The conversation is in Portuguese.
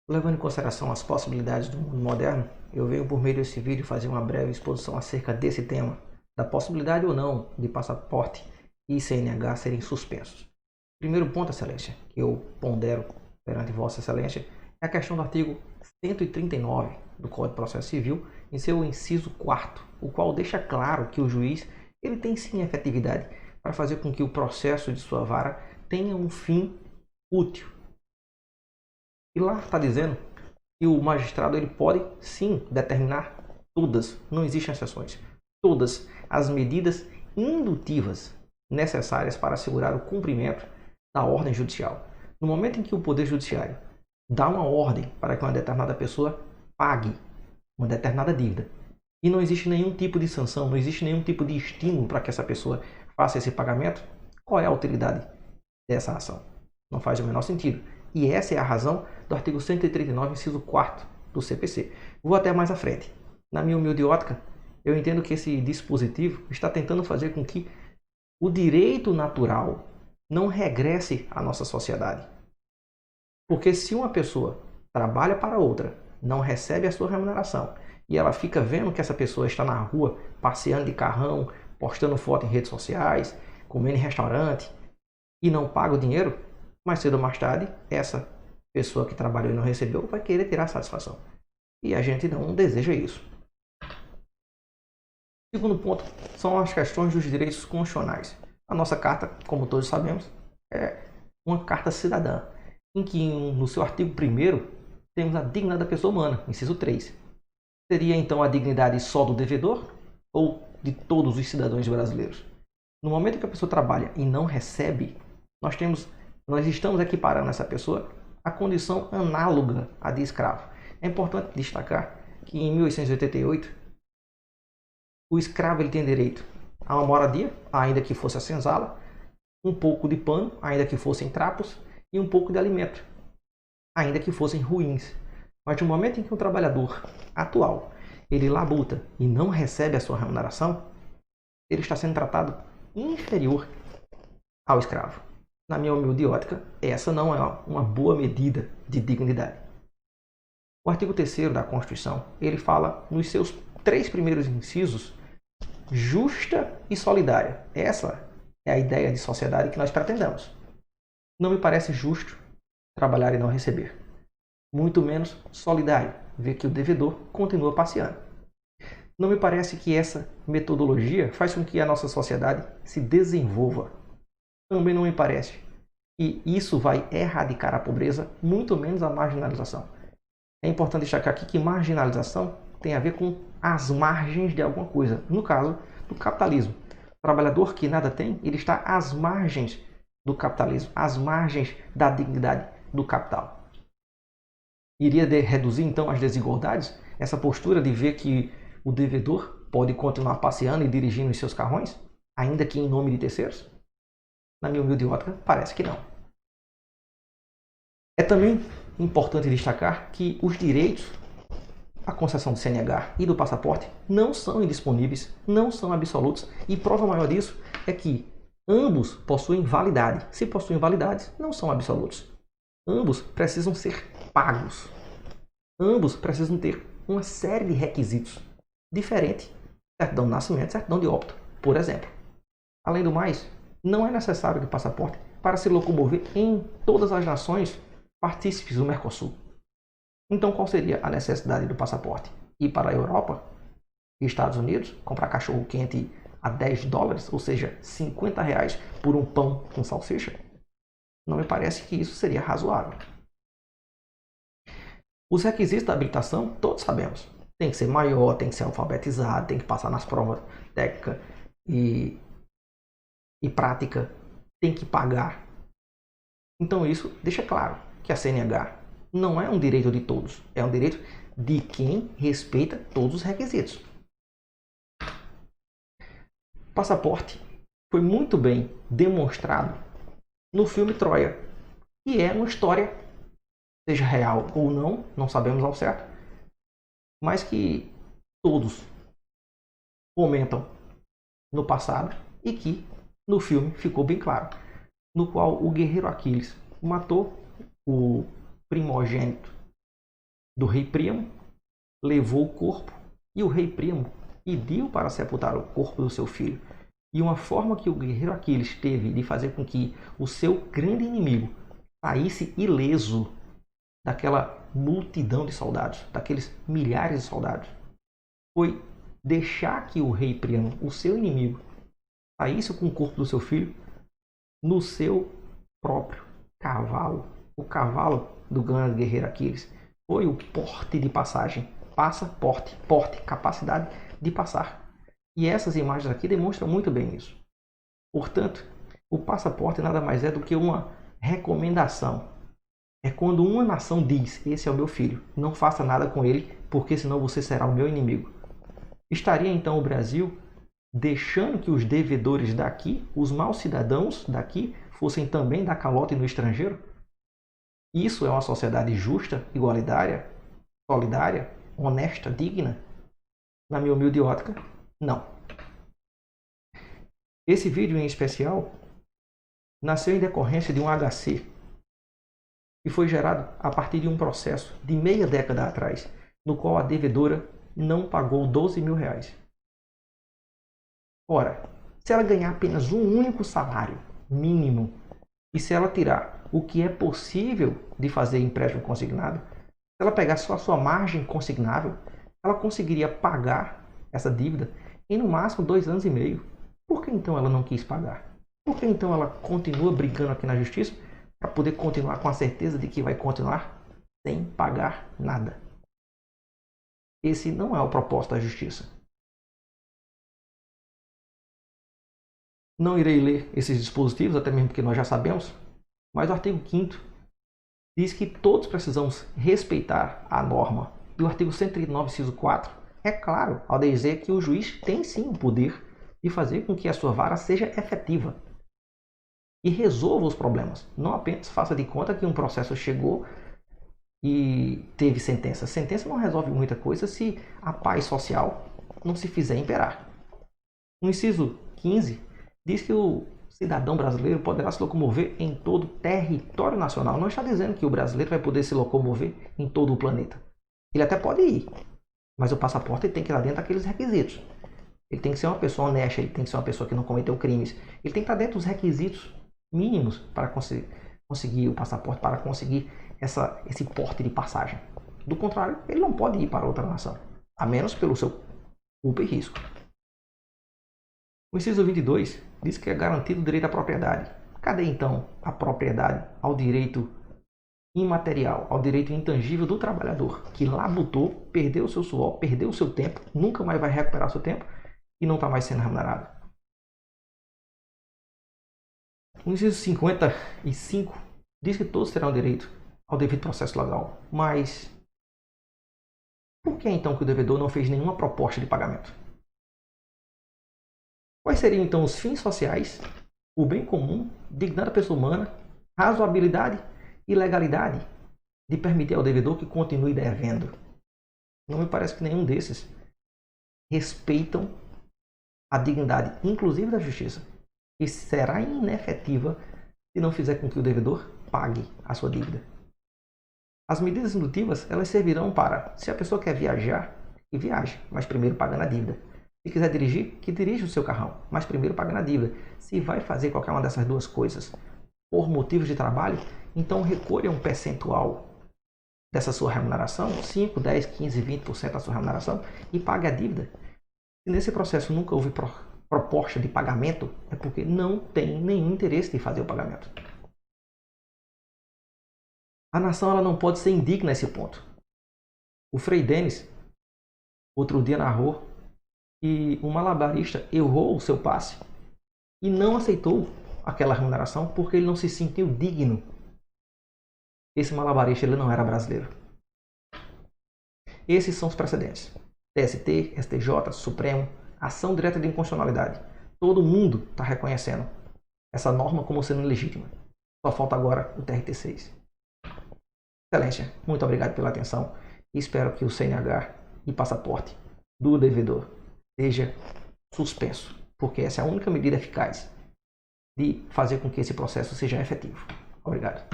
Levando em consideração as possibilidades do mundo moderno, eu venho por meio desse vídeo fazer uma breve exposição acerca desse tema, da possibilidade ou não de passaporte e CNH serem suspensos. Primeiro ponto, Excelência, que eu pondero perante Vossa Excelência, é a questão do artigo 139 do Código de Processo Civil, em seu inciso 4º, o qual deixa claro que o juiz ele tem sim efetividade para fazer com que o processo de sua vara tenha um fim útil. E lá está dizendo que o magistrado ele pode sim determinar todas, não existem exceções, todas as medidas indutivas necessárias para assegurar o cumprimento da ordem judicial. No momento em que o Poder Judiciário dá uma ordem para que uma determinada pessoa pague uma determinada dívida e não existe nenhum tipo de sanção, não existe nenhum tipo de estímulo para que essa pessoa faça esse pagamento, qual é a utilidade dessa ação? Não faz o menor sentido. E essa é a razão do artigo 139, inciso 4º do CPC. Vou até mais à frente. Na minha humilde ótica, eu entendo que esse dispositivo está tentando fazer com que o direito natural não regresse à nossa sociedade. Porque se uma pessoa trabalha para outra, não recebe a sua remuneração, e ela fica vendo que essa pessoa está na rua, passeando de carrão, postando foto em redes sociais, comendo em restaurante, e não paga o dinheiro, mais cedo ou mais tarde, essa pessoa que trabalhou e não recebeu vai querer tirar satisfação. E a gente não deseja isso. Segundo ponto, são as questões dos direitos constitucionais. A nossa carta, como todos sabemos, é uma carta cidadã, em que no seu artigo 1º temos a dignidade da pessoa humana, inciso 3. Seria então a dignidade só do devedor ou de todos os cidadãos brasileiros? No momento em que a pessoa trabalha e não recebe, nós estamos equiparando essa pessoa à condição análoga à de escravo. É importante destacar que em 1888, o escravo ele tem direito a uma moradia, ainda que fosse a senzala, um pouco de pano, ainda que fossem trapos, e um pouco de alimento, ainda que fossem ruins. Mas no momento em que um trabalhador atual ele labuta e não recebe a sua remuneração, ele está sendo tratado inferior ao escravo. Na minha humilde ótica, essa não é uma boa medida de dignidade. O artigo 3º da Constituição, ele fala nos seus 3 primeiros incisos, justa e solidária. Essa é a ideia de sociedade que nós pretendemos. Não me parece justo trabalhar e não receber. Muito menos solidário, ver que o devedor continua passeando. Não me parece que essa metodologia faz com que a nossa sociedade se desenvolva. Também não me parece que isso vai erradicar a pobreza, muito menos a marginalização. É importante destacar aqui que marginalização tem a ver com as margens de alguma coisa. No caso do capitalismo. O trabalhador que nada tem, ele está às margens do capitalismo, às margens da dignidade do capital. Iria reduzir então as desigualdades? Essa postura de ver que o devedor pode continuar passeando e dirigindo os seus carrões, ainda que em nome de terceiros? Na minha humilde ótica, parece que não. É também importante destacar que os direitos à concessão do CNH e do passaporte não são indisponíveis, não são absolutos, e prova maior disso é que ambos possuem validade. Se possuem validade, não são absolutos. Ambos precisam ser pagos. Ambos precisam ter uma série de requisitos diferentes, certidão de nascimento, certidão de óbito, por exemplo. Além do mais, não é necessário de passaporte para se locomover em todas as nações partícipes do Mercosul. Então, qual seria a necessidade do passaporte? Ir para a Europa e Estados Unidos, comprar cachorro quente a $10, ou seja, R$50 por um pão com salsicha? Não me parece que isso seria razoável. Os requisitos da habilitação, todos sabemos. Tem que ser maior, tem que ser alfabetizado, tem que passar nas provas técnica e prática, tem que pagar. Então isso deixa claro que a CNH não é um direito de todos, é um direito de quem respeita todos os requisitos. O passaporte foi muito bem demonstrado no filme Troia, que é uma história, seja real ou não, não sabemos ao certo, mas que todos comentam no passado e que no filme ficou bem claro, no qual o guerreiro Aquiles matou o primogênito do rei Príamo, levou o corpo e o rei Príamo pediu para sepultar o corpo do seu filho. E uma forma que o guerreiro Aquiles teve de fazer com que o seu grande inimigo saísse ileso daquela multidão de soldados, daqueles milhares de soldados, foi deixar que o rei Príamo, o seu inimigo, saísse com o corpo do seu filho no seu próprio cavalo. O cavalo do grande guerreiro Aquiles foi o porte de passagem. Passaporte, porte, capacidade de passar. E essas imagens aqui demonstram muito bem isso. Portanto, o passaporte nada mais é do que uma recomendação. É quando uma nação diz: esse é o meu filho, não faça nada com ele, porque senão você será o meu inimigo. Estaria então o Brasil deixando que os devedores daqui, os maus cidadãos daqui, fossem também dar calote no estrangeiro? Isso é uma sociedade justa, igualitária, solidária, honesta, digna? Na minha humilde ótica, não. Esse vídeo em especial nasceu em decorrência de um HC que foi gerado a partir de um processo de meia década atrás, no qual a devedora não pagou 12 mil reais. Ora, se ela ganhar apenas um único salário mínimo e se ela tirar o que é possível de fazer empréstimo consignado, se ela pegar só a sua margem consignável, ela conseguiria pagar essa dívida em no máximo 2 anos e meio. Por que então ela não quis pagar? Por que então ela continua brigando aqui na justiça para poder continuar com a certeza de que vai continuar sem pagar nada? Esse não é o propósito da justiça. Não irei ler esses dispositivos, até mesmo porque nós já sabemos, mas o artigo 5º diz que todos precisamos respeitar a norma. E o artigo 139, inciso 4, é claro ao dizer que o juiz tem sim o poder de fazer com que a sua vara seja efetiva e resolva os problemas. Não apenas faça de conta que um processo chegou e teve sentença. Sentença não resolve muita coisa se a paz social não se fizer imperar. O inciso 15 diz que o cidadão brasileiro poderá se locomover em todo o território nacional. Não está dizendo que o brasileiro vai poder se locomover em todo o planeta. Ele até pode ir, mas o passaporte tem que ir lá dentro daqueles requisitos. Ele tem que ser uma pessoa honesta, ele tem que ser uma pessoa que não cometeu crimes. Ele tem que estar dentro dos requisitos mínimos para conseguir o passaporte, para conseguir esse porte de passagem. Do contrário, ele não pode ir para outra nação, a menos pelo seu culpa e risco. O inciso 22 diz que é garantido o direito à propriedade. Cadê então a propriedade ao direito imaterial, ao direito intangível do trabalhador, que labutou, perdeu o seu suor, perdeu o seu tempo, nunca mais vai recuperar o seu tempo e não está mais sendo remunerado? O inciso 55 diz que todos terão direito ao devido processo legal. Mas por que então que o devedor não fez nenhuma proposta de pagamento? Quais seriam então os fins sociais, o bem comum, dignidade da pessoa humana, razoabilidade e legalidade de permitir ao devedor que continue devendo? Não me parece que nenhum desses respeitam a dignidade, inclusive da justiça, e será inefetiva se não fizer com que o devedor pague a sua dívida. As medidas indutivas, elas servirão para, se a pessoa quer viajar, que viaje, mas primeiro pagando a dívida. Se quiser dirigir, que dirija o seu carrão, mas primeiro pagando a dívida. Se vai fazer qualquer uma dessas duas coisas por motivos de trabalho, então recolha um percentual dessa sua remuneração, 5, 10, 15, 20% da sua remuneração, e pague a dívida. Se nesse processo nunca houve proposta de pagamento, é porque não tem nenhum interesse em fazer o pagamento. A nação ela não pode ser indigna nesse ponto. O Frei Denis, outro dia, narrou que um malabarista errou o seu passe e não aceitou aquela remuneração porque ele não se sentiu digno. Esse malabarista ele não era brasileiro. Esses são os precedentes. TST, STJ, Supremo, ação direta de inconstitucionalidade. Todo mundo está reconhecendo essa norma como sendo legítima. Só falta agora o TRT6. Excelência, muito obrigado pela atenção e espero que o CNH e passaporte do devedor seja suspenso, porque essa é a única medida eficaz de fazer com que esse processo seja efetivo. Obrigado.